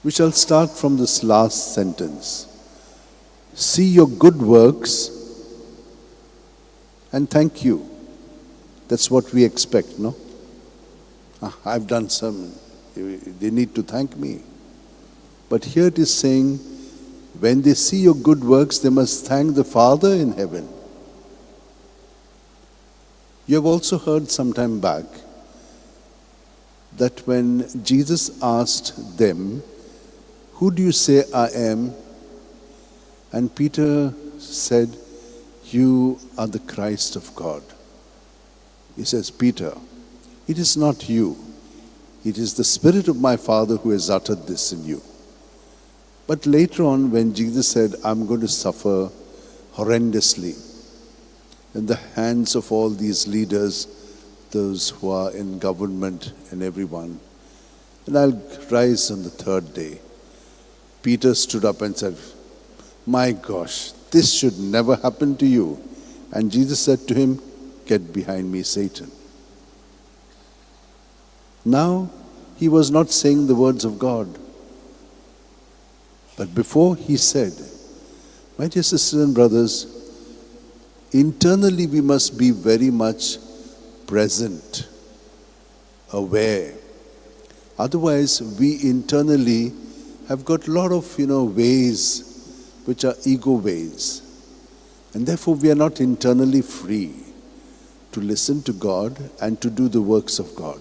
We shall start from this last sentence. See your good works and thank you. That's what we expect, no? I've done some, they need to thank me. But here it is saying, when they see your good works, they must thank the Father in heaven. You have also heard some time back that when Jesus asked them, who do you say I am? And Peter said, you are the Christ of God. He says, Peter, it is not you. It is the Spirit of my Father who has uttered this in you. But later on, when Jesus said, I'm going to suffer horrendously in the hands of all these leaders, those who are in government and everyone, and I'll rise on the third day. Peter stood up and said, my gosh, this should never happen to you. And Jesus said to him, get behind me, Satan. Now, he was not saying the words of God. But before he said, my dear sisters and brothers, internally we must be very much present, aware. Otherwise, we internally have got a lot of, ways which are ego ways. And therefore, we are not internally free to listen to God and to do the works of God.